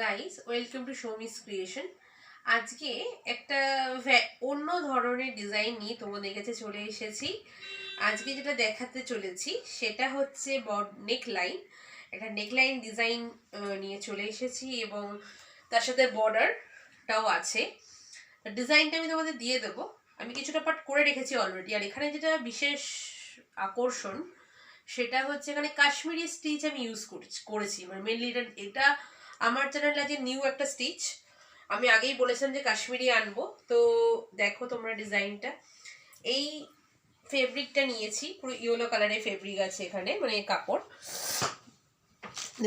Guys, welcome to Shoumi's creation. আজকে একটা অন্য ধরনের ডিজাইন নিয়ে তোমাদের কাছে চলে এসেছি। আজকে যেটা দেখাতে চলেছি সেটা হচ্ছে নেকলাইন। একটা নেকলাইন ডিজাইন নিয়ে চলে এসেছি এবং তার সাথে বর্ডারটাও আছে। ডিজাইনটা আমি তোমাদের দিয়ে দেবো। আমি কিছুটা পার্ট করে রেখেছি অলরেডি। আর এখানে যেটা বিশেষ আকর্ষণ সেটা হচ্ছে এখানে কাশ্মীরি স্টিচ আমি ইউজ করেছি। মানে মেনলি এটা আমার চ্যানেলে আজকে নিউ একটা স্টিচ। আমি আগেই বলেছিলাম যে কাশ্মীরি আনবো, তো দেখো তোমরা ডিজাইনটা। এই ফেব্রিকটা নিয়েছি, পুরো ইয়েলো কালারের ফেব্রিক আছে এখানে, মানে কাপড়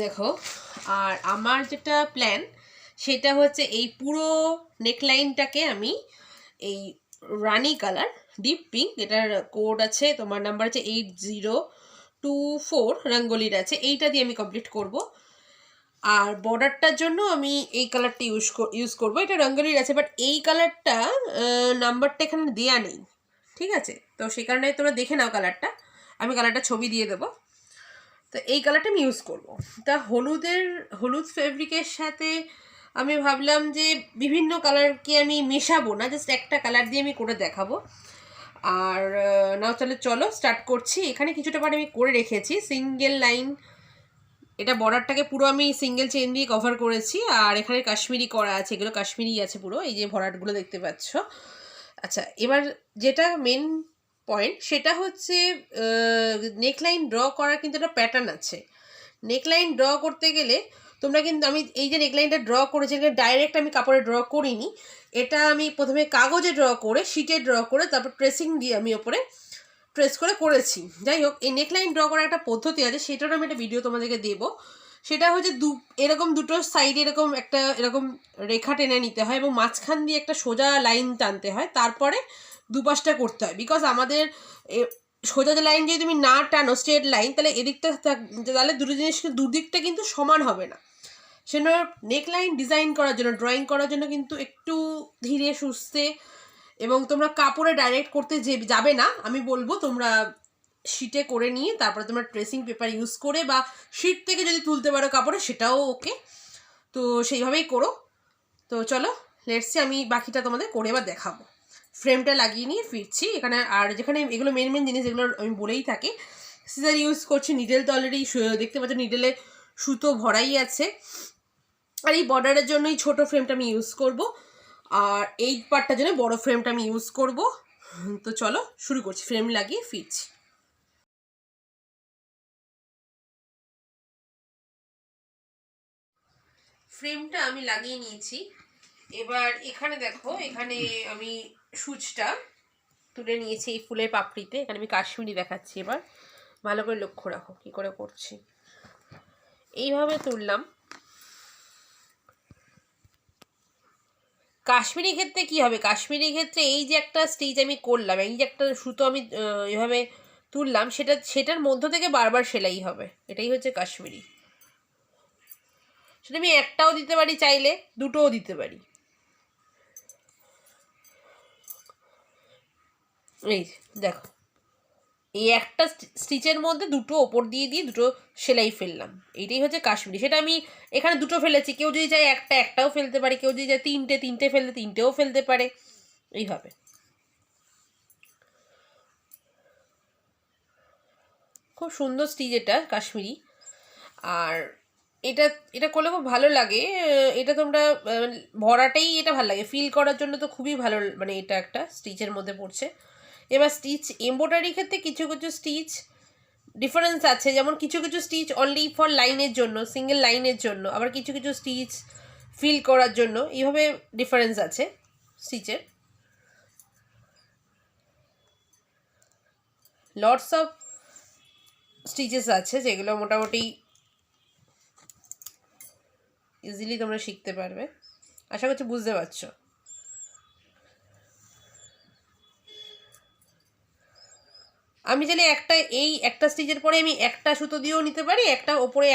দেখো। আর আমার যেটা প্ল্যান সেটা হচ্ছে এই পুরো নেকলাইনটাকে আমি এই রানি কালার ডিপ পিঙ্ক, এটার কোড আছে, তোমার নাম্বার আছে 8024 রঙ্গোলির আছে, এইটা দিয়ে আমি কমপ্লিট করব। আর বর্ডারটার জন্য আমি এই কালারটা ইউজ করব। এটা রঙ্গোলির আছে, বাট এই কালারটা নাম্বারটা এখানে দেওয়া নেই, ঠিক আছে? তো সেই কারণে তোমরা দেখে নাও কালারটা, আমি কালারটা ছবি দিয়ে দেবো। তো এই কালারটা আমি ইউজ করব। তা হলুদ ফেব্রিকের সাথে আমি ভাবলাম যে বিভিন্ন কালারকে আমি মেশাবো না, জাস্ট একটা কালার দিয়ে আমি করে দেখাবো। আর নাও চলো স্টার্ট করছি। এখানে কিছুটা পার্ট আমি করে রেখেছি সিঙ্গেল লাইন, এটা বর্ডারটাকে পুরো আমি সিঙ্গেল চেন দিয়ে কভার করেছি। আর এখানে কাশ্মীরি করা আছে, এগুলো কাশ্মীরি আছে পুরো, এই যে ভরাটগুলো দেখতে পাচ্ছ। আচ্ছা, এবার যেটা মেন পয়েন্ট সেটা হচ্ছে নেকলাইন ড্র করার কিন্তু একটা প্যাটার্ন আছে। নেকলাইন ড্র করতে গেলে তোমরা কিন্তু, আমি এই যে নেকলাইনটা ড্র করেছি ডাইরেক্ট আমি কাপড়ে ড্র করিনি, এটা আমি প্রথমে কাগজে ড্র করে, শিটে ড্র করে, তারপর ট্রেসিং দিয়ে আমি ওপরে ট্রেস করে করেছি। যাই হোক, এই নেকলাইন ড্র করার একটা পদ্ধতি আছে, সেটারও আমি একটা ভিডিও তোমাদেরকে দেবো। সেটা হচ্ছে এরকম দুটো সাইডে এরকম রেখা টেনে নিতে হয় এবং মাঝখান দিয়ে একটা সোজা লাইন টানতে হয়, তারপরে দুপাশটা করতে হয়। বিকজ আমাদের সোজা যে লাইন যদি তুমি না টানো, স্ট্রেট লাইন, তাহলে এদিকটা তাহলে দুটো জিনিস দুদিকটা কিন্তু সমান হবে না। সেজন্য নেকলাইন ডিজাইন করার জন্য, ড্রয়িং করার জন্য কিন্তু একটু ধীরে সুস্থে, এবং তোমরা কাপড়ে ডাইরেক্ট করতে যাবে না, আমি বলবো তোমরা শিটে করে নিয়ে তারপরে তোমরা ট্রেসিং পেপার ইউজ করে, বা শিট থেকে যদি তুলতে পারো কাপড়ে সেটাও ওকে, তো সেইভাবেই করো। তো চলো লেটস সি, আমি বাকিটা তোমাদের করে এবার দেখাবো। ফ্রেমটা লাগিয়ে নিয়ে ফিরছি এখানে। আর যেখানে এগুলো মেন জিনিস, এগুলো আমি বলেই থাকি। সিজার ইউজ করছি, নিডেল তো অলরেডি দেখতে পাচ্ছ নিডেলে সুতো ভরাই আছে। আর এই বর্ডারের জন্য এই ছোটো ফ্রেমটা আমি ইউজ করব, আর এই পার্টটার জন্য বড় ফ্রেমটা আমি ইউজ করব। তো চলো শুরু করছি, ফ্রেম লাগিয়ে ফিরছি। ফ্রেমটা আমি লাগিয়ে নিয়েছি। এবার এখানে দেখো, এখানে আমি সুচটা তুলে নিয়েছি এই ফুলের পাপড়িতে। এখানে আমি কাশ্মীরি দেখাচ্ছি, এবার ভালো করে লক্ষ্য রাখো কি করে করছি। এইভাবে তুললাম। কাশ্মীরি ক্ষেত্রে কি হবে, কাশ্মীরি ক্ষেত্রে এই যে একটা স্টিচ আমি করলাম, এই যে একটা সুতো আমি এভাবে তুললাম, সেটার মধ্য থেকে বারবার সেলাই হবে, এটাই হচ্ছে কাশ্মীরি। সেটা আমি একটাও দিতে পারি, চাইলে দুটোও দিতে পারি। এই দেখো, এই একটা স্টিচের মধ্যে দুটো ওপর দিয়ে দুটো সেলাই ফেললাম, এইটাই হচ্ছে কাশ্মীরি। সেটা আমি এখানে দুটো ফেলেছি, কেউ যদি চায় একটাও ফেলতে পারে, কেউ যদি চায় তিনটে ফেলতে তিনটেও ফেলতে পারে, এইভাবে। খুব সুন্দর স্টিচ এটা কাশ্মীরি। আর এটা করলে খুব ভালো লাগে। এটা তোমরা ভরাটাই এটা ভালো লাগে, ফিল করার জন্য তো খুবই ভালো, মানে এটা একটা স্টিচের মধ্যে পড়ছে। এবার স্টিচ এমব্রয়ডারির ক্ষেত্রে কিছু কিছু স্টিচ ডিফারেন্স আছে, যেমন কিছু কিছু স্টিচ অনলি ফর লাইনের জন্য, সিঙ্গেল লাইনের জন্য, আবার কিছু কিছু স্টিচ ফিল করার জন্য, এইভাবে ডিফারেন্স আছে স্টিচের। লটস অফ স্টিচেস আছে যেগুলো মোটামুটি ইজিলি তোমরা শিখতে পারবে, আশা করছি বুঝতে পারছো। আমি চাইলে একটা স্টিচের পরে আমি একটা সুতো দিয়েও নিতে পারি, একটা ওপরে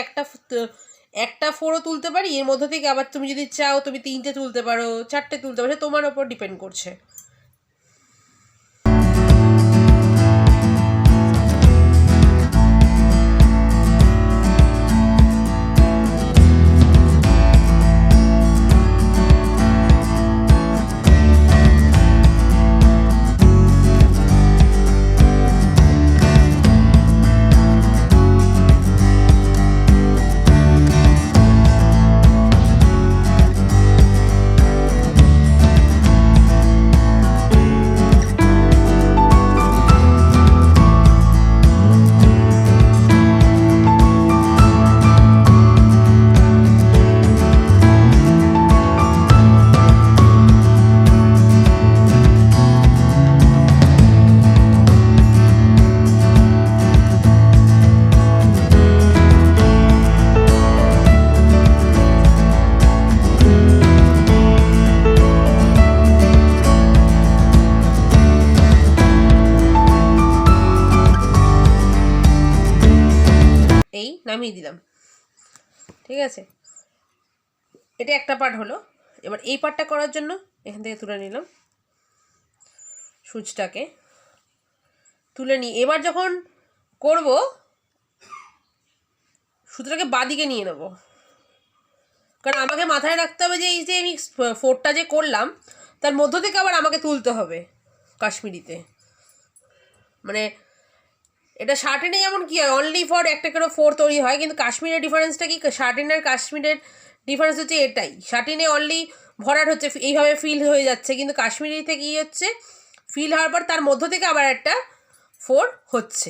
একটা ফোরও তুলতে পারি, এর মধ্যে থেকে আবার তুমি যদি চাও তুমি তিনটে তুলতে পারো, চারটে তুলতে পারো, তোমার ওপর ডিপেন্ড করছে। নামিয়ে দিলাম। ঠিক আছে, এটা একটা পার্ট হলো। এবার এই পার্টটা করার জন্য এখান থেকে তুলে নিলাম সুচটাকে, তুলে নিই। এবার যখন করব সুতোটাকে বাঁদিকে নিয়ে নেব, কারণ আমাকে মাথায় রাখতে হবে যে এই যে আমি ফোরটা যে করলাম তার মধ্য থেকে আবার আমাকে তুলতে হবে কাশ্মীরিতে। মানে এটা শার্টিনে যেমন কি হয় অনলি ফর একটা করে ফোর তৈরি হয়, কিন্তু কাশ্মীরের ডিফারেন্সটা কি, শার্টিন আর কাশ্মীরের ডিফারেন্স হচ্ছে এটাই, শার্টিনে অনলি ভরাট হচ্ছে এইভাবে ফিল হয়ে যাচ্ছে, কিন্তু কাশ্মীরিতে কি হচ্ছে ফিল হওয়ার পর তার মধ্য থেকে আবার একটা ফোর হচ্ছে।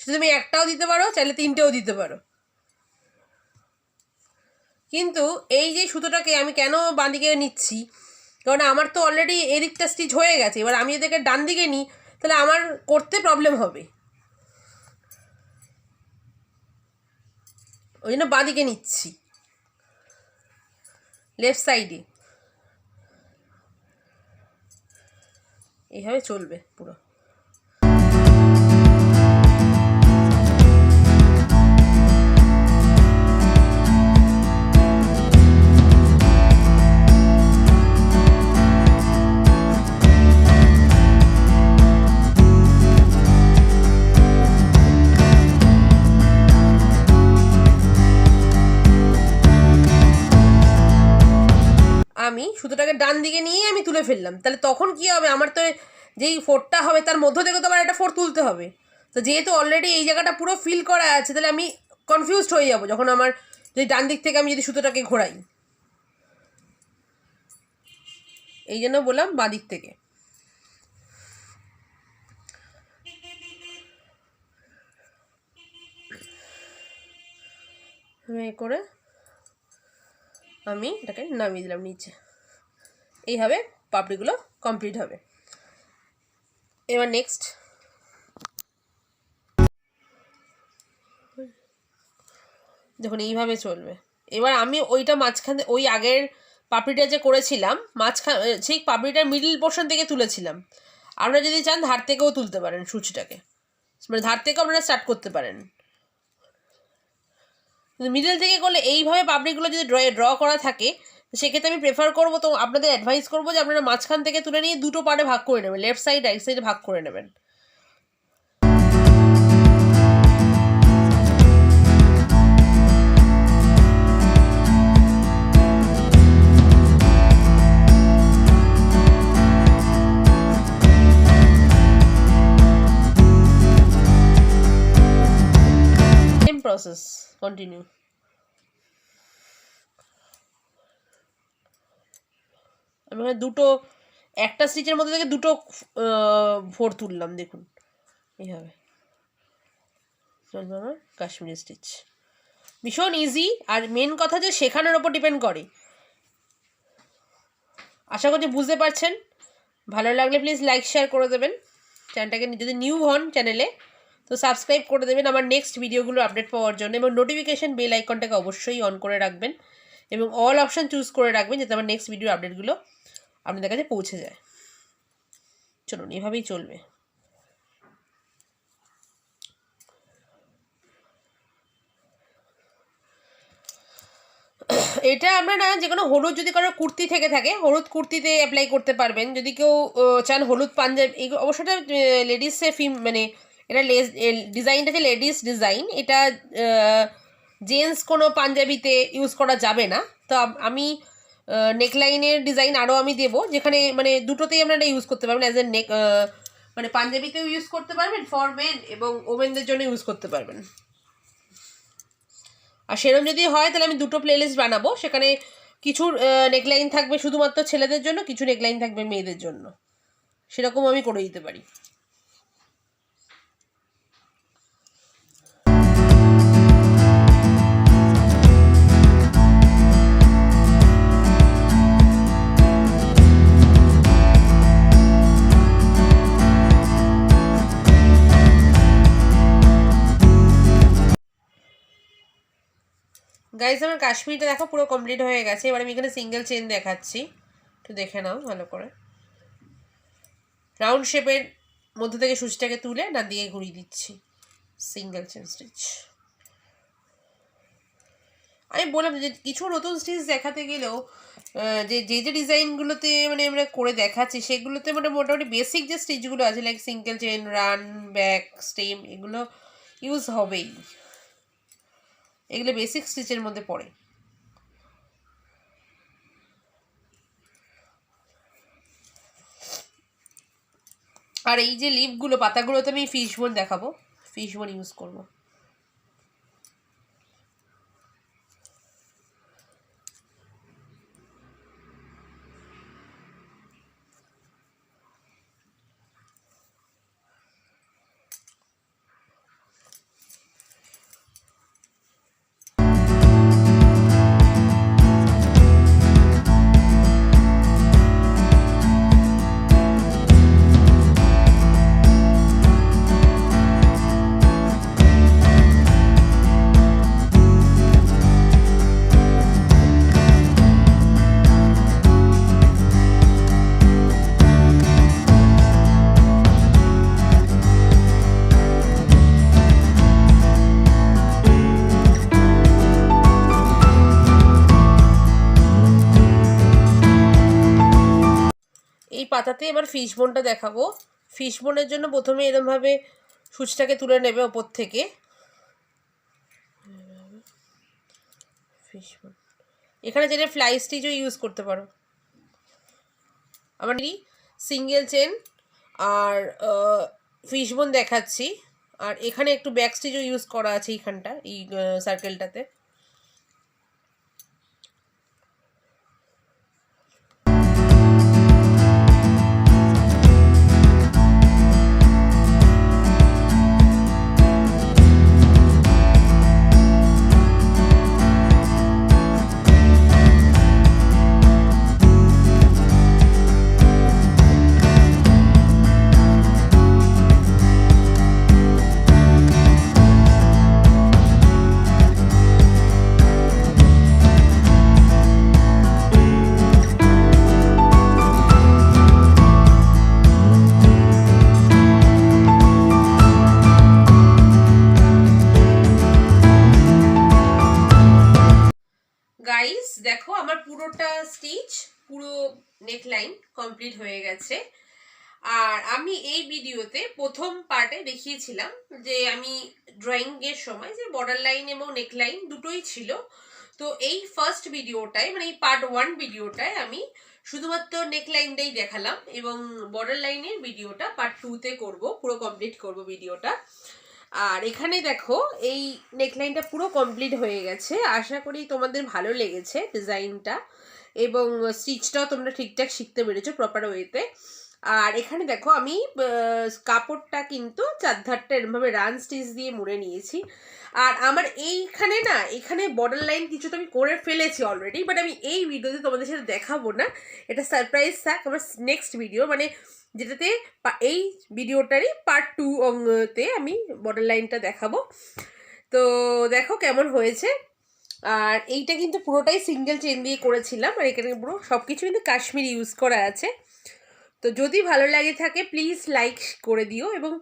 সেটা তুমি একটাও দিতে পারো, চাইলে তিনটেও দিতে পারো। কিন্তু এই যে সুতোটাকে আমি কেন বাঁ দিকে নিচ্ছি, কারণ আমার তো অলরেডি এদিকটা স্টিচ হয়ে গেছে। এবার আমি এদিকে ডান দিকে নিই তাহলে আমার করতে প্রবলেম হবে, ওই জন্য বাঁ দিকে নিচ্ছি, লেফট সাইডে। এইভাবে চলবে পুরো। আমি সুতোটাকে ডান দিকে নিয়ে আমি তুলে ফেললাম, তাহলে তখন কি হবে, আমার তো যেই ফোরটা হবে তার মধ্য থেকে তো আবার একটা ফোর তুলতে হবে। তো যেহেতু অলরেডি এই জায়গাটা পুরো ফিল করা আছে, তাহলে আমি কনফিউজড হয়ে যাব যখন আমার যদি ডান দিক থেকে আমি যদি সুতোটাকে ঘোরাই। এই জন্য বললাম বাঁ দিক থেকে। করে আমি এটাকে নামিয়ে দিলাম নিচে। এইভাবে পাপড়িগুলো কমপ্লিট হবে। এবার নেক্সট যখন এইভাবে চলবে, এবার আমি ওইটা মাঝখানে ওই আগের পাপড়িটা যে করেছিলাম মাঝখানে সেই পাপড়িটার মিডল পোর্শন থেকে তুলেছিলাম। আপনারা যদি চান ধার থেকেও তুলতে পারেন সুচটাকে, মানে ধার থেকেও আপনারা স্টার্ট করতে পারেন। মিডল থেকে করলে এইভাবে পাপড়িগুলো যদি ড্র করা থাকে, সেক্ষেত্রে আমি প্রেফার করবো, তো আপনাদের অ্যাডভাইস করবো যে আপনারা মাঝখান থেকে তুলে নিয়ে দুটো পার্টে ভাগ করে নেবেন, লেফট সাইড রাইট সাইডে ভাগ করে নেবেন। Process continue. আমি এখানে দুটো, একটা স্টিচের মধ্যে থেকে দুটো ফোর তুললাম, দেখুন এইভাবে চলবে আমার কাশ্মীরি স্টিচ। ভীষণ ইজি, আর মেন কথা যে শেখানোর ওপর ডিপেন্ড করে। আশা করছি বুঝতে পারছেন। ভালো লাগলে প্লিজ লাইক শেয়ার করে দেবেন, চ্যানেলটাকে যদি নিউ হন চ্যানেলে তো সাবস্ক্রাইব করে দেবেন আমার নেক্সট ভিডিওগুলো আপডেট পাওয়ার জন্য, এবং নোটিফিকেশান বেল আইকনটাকে অবশ্যই অন করে রাখবেন এবং অল অপশান চুজ করে রাখবেন যাতে আমার নেক্সট ভিডিও আপডেটগুলো আপনাদের কাছে পৌঁছে যায়। চলুন এভাবেই চলবে। এটা আপনারা যে কোনো হলুদ যদি কারো কুর্তি থেকে থাকে হলুদ কুর্তিতে অ্যাপ্লাই করতে পারবেন। যদি কেউ চান হলুদ পাঞ্জাবি, এই অবশ্যটা লেডিসে মানে এটা ডিজাইনটা যে লেডিস ডিজাইন, এটা জেন্টস কোনো পাঞ্জাবিতে ইউজ করা যাবে না। তো আমি নেকলাইনের ডিজাইন আরও আমি দেবো, যেখানে মানে দুটোতেই আপনারা ইউজ করতে পারবেন, অ্যাজ এ নেক মানে পাঞ্জাবিতেও ইউজ করতে পারবেন ফর মেন, এবং ওমেনদের জন্য ইউজ করতে পারবেন। আর সেরকম যদি হয় তাহলে আমি দুটো প্লেলিস্ট বানাবো, সেখানে কিছু নেকলাইন থাকবে শুধুমাত্র ছেলেদের জন্য, কিছু নেকলাইন থাকবে মেয়েদের জন্য, সেরকম আমি করে দিতে পারি। গাইজ আমার কাশ্মীরটা দেখো পুরো কমপ্লিট হয়ে গেছে। এবার আমি এখানে সিঙ্গেল চেন দেখাচ্ছি, একটু দেখে নাও ভালো করে। রাউন্ড শেপের মধ্য থেকে সুচটাকে তুলে ডান দিকে ঘুরিয়ে দিচ্ছি, সিঙ্গেল চেন স্টিচ। আমি বললাম যে কিছু নতুন স্টিচ দেখাতে গেলেও যে যে যে ডিজাইনগুলোতে মানে আমরা করে দেখাচ্ছি সেগুলোতে মানে মোটামুটি বেসিক যে স্টিচগুলো আছে like single chain, run, back, stem, এগুলো ইউজ হবেই। এগুলো বেসিক স্টিচের মধ্যে পড়ে। আর এই যে লিভগুলো, পাতাগুলোতে আমি ফিশ বোন দেখাবো, ফিশ বোন ইউজ করবো। এই পাতাতে এবার ফিশ বোনটা দেখাবো। ফিশ বোনের জন্য প্রথমে এরমভাবে সূচটাকে তুলে নেবে ওপর থেকে। ফিশ বোন এখানে যেটা ফ্লাই স্টিচও ইউজ করতে পারো। আমার সিঙ্গেল চেন আর ফিশ বোন দেখাচ্ছি, আর এখানে একটু ব্যাক স্টিচও ইউজ করা আছে এইখানটা, এই সার্কেলটাতে। গাইস দেখো আমার পুরোটা স্টিচ, পুরো নেকলাইন কমপ্লিট হয়ে গেছে। আর আমি এই ভিডিওতে প্রথম পার্টে দেখিয়েছিলাম যে আমি ড্রয়িং এর সময় যে বর্ডার লাইন এবং নেকলাইন দুটোই ছিল। তো এই ফার্স্ট ভিডিওটায় মানে এই পার্ট 1 ভিডিওটায় আমি শুধুমাত্র নেকলাইনটাই দেখালাম, এবং বর্ডার লাইনের ভিডিওটা পার্ট 2তে করব, পুরো কমপ্লিট করব ভিডিওটা। আর এখানে দেখো এই নেকলাইনটা পুরো কমপ্লিট হয়ে গেছে। আশা করি তোমাদের ভালো লেগেছে ডিজাইনটা, এবং স্টিচটাও তোমরা ঠিকঠাক শিখতে পেরেছো প্রপার ওয়েতে। আর এখানে দেখো আমি কাপড়টা কিন্তু চারধারটা এরমভাবে রান স্টিচ দিয়ে মুড়ে নিয়েছি। আর আমার এইখানে না, এখানে বর্ডার লাইন কিছু তো আমি করে ফেলেছি অলরেডি, বাট আমি এই ভিডিওতে তোমাদের সাথে দেখাবো না, এটা সারপ্রাইজ থাক আমার নেক্সট ভিডিও, মানে যেটাতে এই ভিডিওটারই পার্ট 2তে আমি বর্ডার লাইনটা দেখাবো। তো দেখো কেমন হয়েছে। আর এইটা কিন্তু পুরোটাই সিঙ্গেল চেন দিয়ে করেছিলাম, আর এখানে পুরো সব কিছু কিন্তু কাশ্মীরি ইউজ করা আছে। তো যদি ভালো লাগে থাকে প্লিজ লাইক করে দিও এবং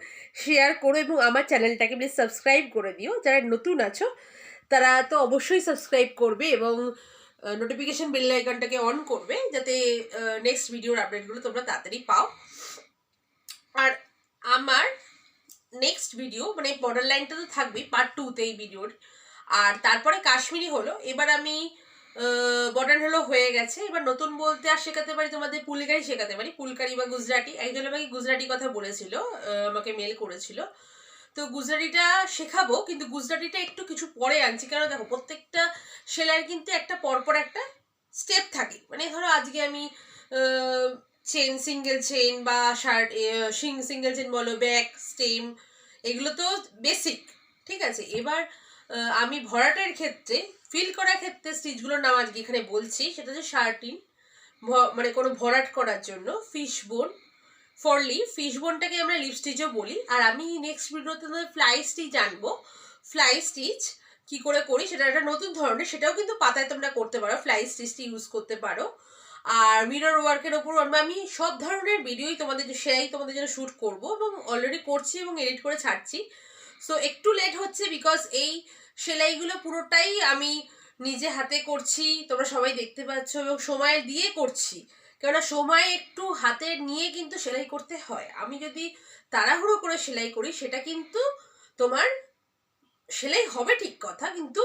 শেয়ার করো, এবং আমার চ্যানেলটাকে প্লিজ সাবস্ক্রাইব করে দিও। যারা নতুন আছো তারা তো অবশ্যই সাবস্ক্রাইব করবে এবং নোটিফিকেশন বেল আইকনটাকে অন করবে, যাতে নেক্সট ভিডিওর আপডেটগুলো তোমরা তাড়াতাড়ি পাও। আর আমার নেক্সট ভিডিও মানে বর্ডার লাইনটা তো থাকবেই পার্ট 2তে এই ভিডিওর। আর তারপরে কাশ্মীরি হলো, এবার আমি বর্ডার হলো হয়ে গেছে। এবার নতুন বলতে আর শেখাতে পারি তোমাদের পুলকারি শেখাতে পারি, পুলকারি বা গুজরাটি। একজন আমাকে গুজরাটি কথা বলেছিল, আমাকে মেল করেছিল। তো গুজরাটিটা শেখাবো, কিন্তু গুজরাটিটা একটু কিছু পরে আনছি, কারণ দেখো প্রত্যেকটা সেলাইয়ের কিন্তু একটা পরপর একটা স্টেপ থাকে। মানে ধরো আজকে আমি চেন, সিঙ্গেল চেন বা শার্ট সিঙ্গেল চেন বলো, ব্যাক, স্টেম, এগুলো তো বেসিক, ঠিক আছে। এবার আমি ভরাটের ক্ষেত্রে, ফিল করার ক্ষেত্রে স্টিচগুলোর নাম আজকে এখানে বলছি। সেটা হচ্ছে শার্টিন, মানে কোনো ভরাট করার জন্য ফিশ বোন, ফরলি ফিশ বোনটাকে আমরা লিপ স্টিচও বলি। আর আমি নেক্সট ভিডিওতে তোমাদের ফ্লাই স্টিচ আনবো। ফ্লাই স্টিচ কি করে করি সেটা একটা নতুন ধরনের, সেটাও কিন্তু পাতায় তোমরা করতে পারো, ফ্লাই স্টিচটি ইউজ করতে পারো। আর মিরর ওয়ার্কের ওপর আমি সব ধরনের ভিডিওই তোমাদের জন্য শ্যুট করব, এবং অলরেডি করছি এবং এডিট করে ছাড়ছি। সো একটু লেট হচ্ছে বিকজ এই সেলাইগুলো পুরোটাই আমি নিজে হাতে করছি, তোমরা সবাই দেখতে পাচ্ছ, এবং সময় দিয়ে করছি। কেননা সময় একটু হাতে নিয়ে কিন্তু সেলাই করতে হয়। আমি যদি তাড়াহুড়ো করে সেলাই করি সেটা কিন্তু তোমার সেলাই হবে ঠিক কথা, কিন্তু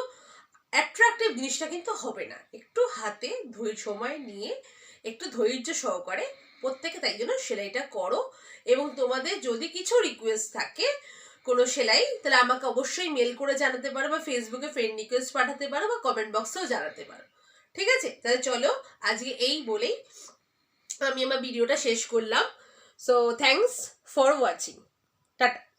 অ্যাট্রাকটিভ জিনিসটা কিন্তু হবে না। একটু হাতে সময় নিয়ে একটু ধৈর্য সহকারে প্রত্যেকে তাই জন্য সেলাইটা করো। এবং তোমাদের যদি কিছু রিকোয়েস্ট থাকে কোনো সেলাই, তাহলে আমাকে অবশ্যই মেল করে জানাতে পারো, বা ফেসবুকে ফ্রেন্ড রিকোয়েস্ট পাঠাতে পারো, বা কমেন্ট বক্সেও জানাতে পারো। ঠিক আছে, তাহলে চলো আজকে এই বলেই আমি আমার ভিডিওটা শেষ করলাম। So thanks for watching. Tata.